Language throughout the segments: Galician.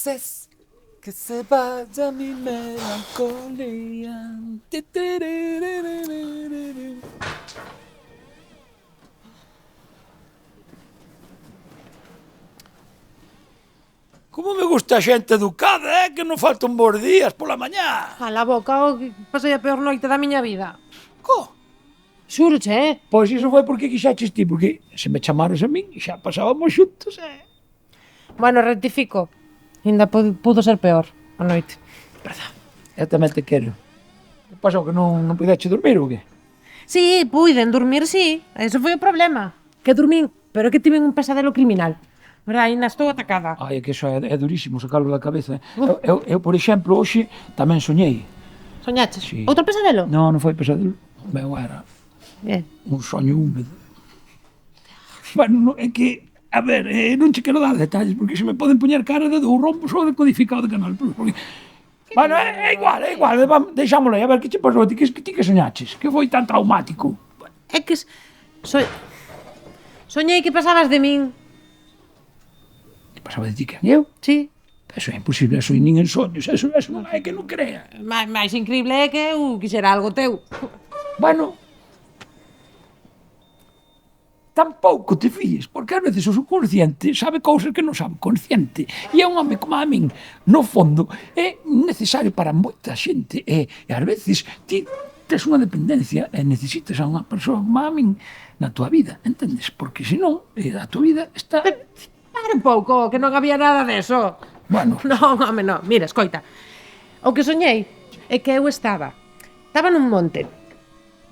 haces que se vaya mi melancolía. Como me gusta a xente educada, que non faltan bons días pola mañá. Cala a boca, que pasei a peor noite da miña vida. Co? Xúroche, Pois iso foi porque quixaches ti, porque se me chamares a min, xa pasábamos xuntos, Bueno, rectifico. Ainda pudo ser peor a noite. Verdad. Eu tamén te quero. Que pasou, que non pudeche dormir ou que? Sí, puiden dormir, sí. Ese foi o problema. Que dormín, pero que tiven un pesadelo criminal. Verdad, ainda estou atacada. Ai, é que iso é durísimo sacarlo da cabeza. Eu, por exemplo, hoxe tamén soñei. Soñaches? Sí. Outro pesadelo? Non foi pesadelo. O meu era un soño húmedo. Bueno, é que, a ver, non che quero dar detalles, porque se me poden poñer cara de do rompo só de codificado de Canal Plus, porque... Bueno, é igual, deixámoslo aí, a ver, que che pasou, ti que soñaches? Que foi tan traumático? É que... Soñei que pasabas de min. Que pasaba de ti que eu? Sí. Eso é imposible, eso nin en soños, eso non é que non crea. Mais increíble é que eu quixera algo teu. Bueno, tampouco te fíes, porque ás veces o subconsciente sabe cousas que non sabe o consciente. E é un home como a min, no fondo, é necesario para moita xente. E ás veces ti tes unha dependencia e necesitas a unha persoa como a min na tua vida, entendes? Porque senón a tua vida está... Para un pouco, que non había nada deso. Bueno, Non, home, non. Mira, escoita. O que soñei é que eu estaba nun monte.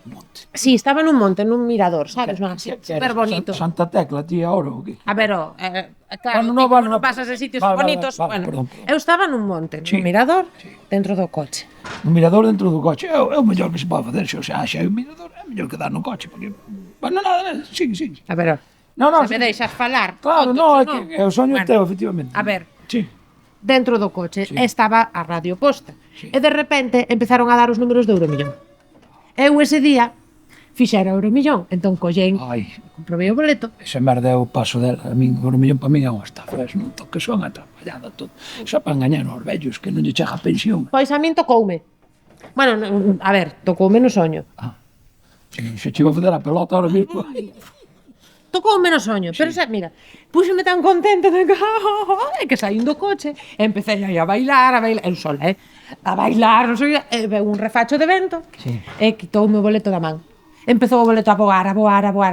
monte. Sí, estaba nun monte, nun mirador, sabes? Super bonito. Santa Tecla, ti, ahora, o que? A ver, claro, Bueno, non pasas en sitios vale, bonitos. vale, Bueno, perdón. eu estaba nun monte, Sí. nun mirador, Sí. dentro do coche. Un mirador dentro do coche é o mellor que se pode facer, o sea, xa é un mirador, é mellor que dar no coche, porque... Bueno, nada, sigue. A ver, No, se me deixas falar. Claro, conto, no, é que é o soño Bueno, teu, efectivamente. A ver, Sí. dentro do coche Sí. estaba a radio posta. Sí. E de repente empezaron a dar os números do Euromillón. Eu ese día fixera o Euromillón, entón collén, Ai, comprobei o boleto. ese merda é o paso dela. A min, o millón para min é unha estafa, es non toque son atrapallada todo. Xa para engañar aos vellos que non lle chega a pensión. Pois a min tocoume. Bueno, a ver, tocoume no soño. Se che iba a fazer a pelota ahora mismo. Tocoume no soño, pero xa, mira, púxeme tan contenta de que saín do coche, e empecé aí a bailar, eu sola, a bailar, non sei, e veu un refacho de vento, Sí. e quitoume o boleto da man. Empezou o boleto a voar,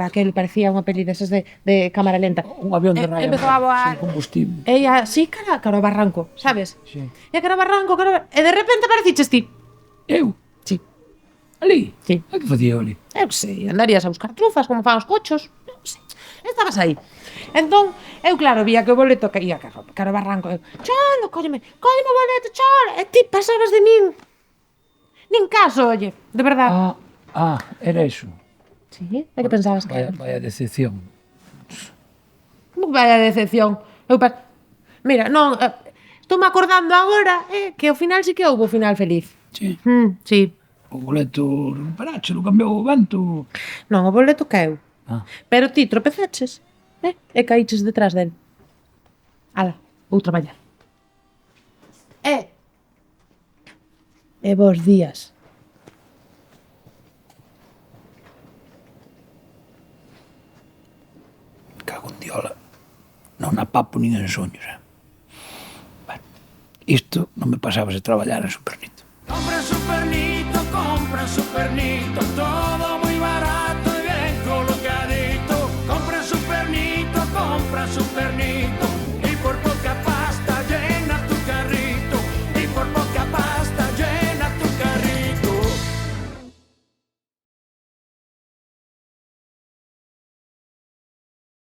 aquel parecía unha peli desas de cámara lenta. Un avión de raia. Empezou a voar. Sin combustible. E así, cara ao barranco, sabes? Sí. E cara ao barranco, e de repente apareciches ti. Eu? Sí. Ali? Sí. A que facía eu ali? Eu sei, andarías a buscar trufas como fan os cochos. Non sei. Estabas aí. Entón, eu claro, vía que o boleto caía cara ao barranco. Cholo, cólleme o boleto, cholo. E ti pasabas de min. Nin caso, oye, de verdade. Era eso. Sí, e que pensabas que era? Vaya decepción. Vaya decepción. Mira, non, estou-me acordando agora que ao final sí que houve o final feliz. Sí. Sí. O boleto recuperache, lo cambiou o vento. Non, o boleto caeu. Pero ti tropezaches, e caíches detrás del. Ala, vou traballar. E bons días. Cago en diola. Non a papo nin en soños, Bueno, isto non me pasaba se traballar en Supernito. Compra Supernito, todo muy barato y bien colocadito. Compra Supernito,